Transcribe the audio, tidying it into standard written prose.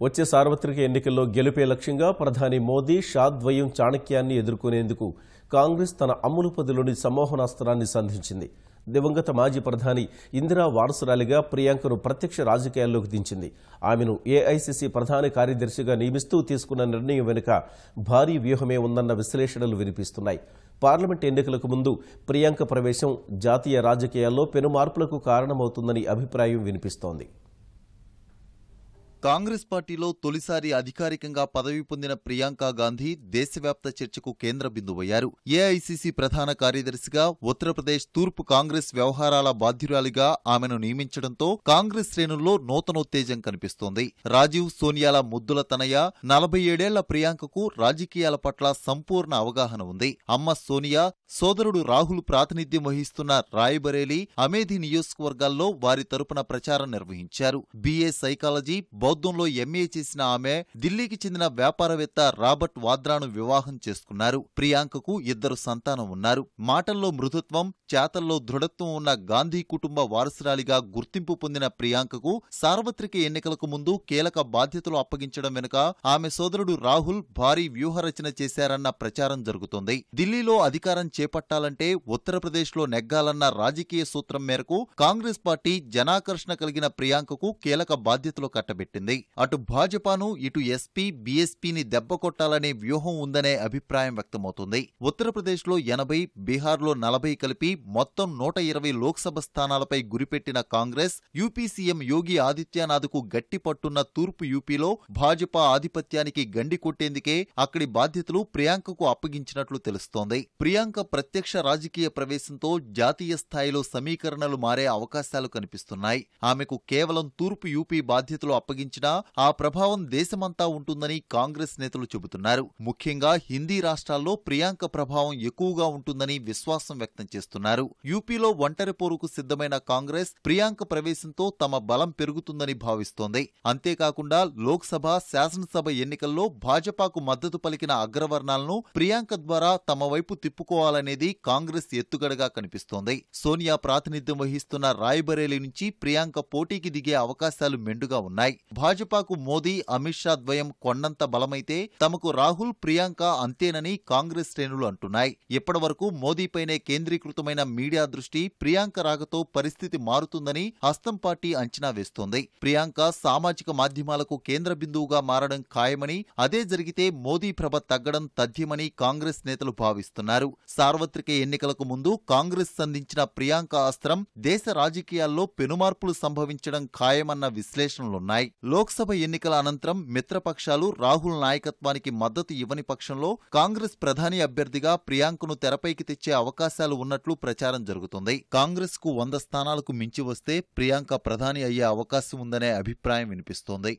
వచ్చే సార్వత్రిక ఎన్నికల్లో గెలుపే లక్ష్యంగా ప్రధాని మోదీ షా ద్వయం చాణక్యాన్ని ఎదుర్కొనేందుకు కాంగ్రెస్ తన అమ్ములపదిలోని సమ్మోహనాస్త్రాన్ని సంధించింది. దివంగత మాజీ ప్రధాని ఇందిరా వారసురాలిగా ప్రియాంకను ప్రత్యక్ష రాజకీయాల్లోకి దించింది. ఆమెను ఏఐసీసీ ప్రధాన కార్యదర్శిగా నియమిస్తూ తీసుకున్న నిర్ణయం వెనుక భారీ వ్యూహమే ఉందన్న విశ్లేషణలు వినిపిస్తున్నాయి. పార్లమెంట్ ఎన్నికలకు ముందు ప్రియాంక ప్రవేశం జాతీయ రాజకీయాల్లో పెను మార్పులకు కారణమవుతుందని అభిప్రాయం వినిపిస్తోంది. కాంగ్రెస్ పార్టీలో తొలిసారి అధికారికంగా పదవి పొందిన ప్రియాంక గాంధీ దేశవ్యాప్త చర్చకు కేంద్ర బిందువయ్యారు. ఏఐసీసీ ప్రధాన కార్యదర్శిగా ఉత్తరప్రదేశ్ తూర్పు కాంగ్రెస్ వ్యవహారాల బాధ్యురాలిగా ఆమెను నియమించడంతో కాంగ్రెస్ శ్రేణుల్లో నూతనోత్తేజం కనిపిస్తోంది. రాజీవ్ సోనియాల ముద్దుల తనయ 47 ఏళ్ల ప్రియాంకకు రాజకీయాల పట్ల సంపూర్ణ అవగాహన ఉంది. అమ్మ సోనియా, సోదరుడు రాహుల్ ప్రాతినిధ్యం వహిస్తున్న రాయ్బరేలీ, అమేథీ నియోజకవర్గాల్లో వారి తరపున ప్రచారం నిర్వహించారు. బీఏ సైకాలజీ, బౌద్ధంలో ఎంఏ చేసిన ఆమె ఢిల్లీకి చెందిన వ్యాపారవేత్త రాబర్ట్ వాద్రాను వివాహం చేసుకున్నారు. ప్రియాంకకు 2 సంతానం ఉన్నారు. మాటల్లో మృదుత్వం, చేతల్లో దృఢత్వం ఉన్న గాంధీ కుటుంబ వారసురాలిగా గుర్తింపు పొందిన ప్రియాంకకు సార్వత్రిక ఎన్నికలకు ముందు కీలక బాధ్యతలు అప్పగించడం వెనుక ఆమె సోదరుడు రాహుల్ భారీ వ్యూహరచన చేశారన్న ప్రచారం జరుగుతోంది. ఢిల్లీలో అధికారం చేపట్టాలంటే ఉత్తరప్రదేశ్లో నెగ్గాలన్న రాజకీయ సూత్రం మేరకు కాంగ్రెస్ పార్టీ జనాకర్షణ కలిగిన ప్రియాంకకు కీలక బాధ్యతలు కట్టబెట్టింది. అటు భాజపాను, ఇటు ఎస్పీ, బీఎస్పీని దెబ్బకొట్టాలనే వ్యూహం ఉందనే అభిప్రాయం వ్యక్తమవుతుంది. ఉత్తరప్రదేశ్లో 80, బీహార్లో 40 కలిపి మొత్తం 120 లోక్సభ స్థానాలపై గురిపెట్టిన కాంగ్రెస్ యూపీ సీఎం యోగి ఆదిత్యనాథ్కు గట్టి పట్టున్న తూర్పు యూపీలో భాజపా ఆధిపత్యానికి గండి కొట్టేందుకే అక్కడి బాధ్యతలు ప్రియాంకకు అప్పగించినట్లు తెలుస్తోంది. ప్రియాంక ప్రత్యక్ష రాజకీయ ప్రవేశంతో జాతీయ స్థాయిలో సమీకరణలు మారే అవకాశాలు కనిపిస్తున్నాయి. ఆమెకు కేవలం తూర్పు యూపీ బాధ్యతలు అప్పగించినా ఆ ప్రభావం దేశమంతా ఉంటుందని కాంగ్రెస్ నేతలు చెబుతున్నారు. ముఖ్యంగా హిందీ రాష్ట్రాల్లో ప్రియాంక ప్రభావం ఎక్కువగా ఉంటుందని విశ్వాసం వ్యక్తం చేస్తున్నారు. యూపీలో ఒంటరి పోరుకు సిద్ధమైన కాంగ్రెస్ ప్రియాంక ప్రవేశంతో తమ బలం పెరుగుతుందని భావిస్తోంది. అంతేకాకుండా లోక్సభ, శాసనసభ ఎన్నికల్లో భాజపాకు మద్దతు పలికిన అగ్రవర్ణాలను ప్రియాంక ద్వారా తమ వైపు తిప్పుకోవాలనేది కాంగ్రెస్ ఎత్తుగడగా కనిపిస్తోంది. సోనియా ప్రాతినిధ్యం వహిస్తున్న రాయ్బరేలీ నుంచి ప్రియాంక పోటీకి దిగే అవకాశాలు మెండుగా ఉన్నాయి. భాజపాకు మోదీ, అమిత్ షా ద్వయం కొండంత బలమైతే తమకు రాహుల్, ప్రియాంక అంతేనని కాంగ్రెస్ శ్రేణులు అంటున్నాయి. ఇప్పటివరకు మోదీపైనే కేంద్రీకృతమైన మీడియా దృష్టి ప్రియాంక రాకతో పరిస్థితి మారుతుందని హస్తం పార్టీ అంచనా వేస్తోంది. ప్రియాంక సామాజిక మాధ్యమాలకు కేంద్ర బిందువుగా మారడం ఖాయమని, అదే జరిగితే మోదీ ప్రభ తగ్గడం తథ్యమని కాంగ్రెస్ నేతలు భావిస్తున్నారు. సార్వత్రిక ఎన్నికలకు ముందు కాంగ్రెస్ సంధించిన ప్రియాంక అస్త్రం దేశ రాజకీయాల్లో పెనుమార్పులు సంభవించడం ఖాయమన్న విశ్లేషణలున్నాయి. లోక్సభ ఎన్నికల అనంతరం మిత్రపక్షాలు రాహుల్ నాయకత్వానికి మద్దతు ఇవ్వని పక్షంలో కాంగ్రెస్ ప్రధాని అభ్యర్థిగా ప్రియాంకను తెరపైకి తెచ్చే అవకాశాలు ఉన్నట్లు ప్రచారం జరుగుతుంది. కాంగ్రెస్ కు 100 స్థానాలకు మించి వస్తే ప్రియాంక ప్రధాని అయ్యే అవకాశం ఉందనే అభిప్రాయం వినిపిస్తోంది.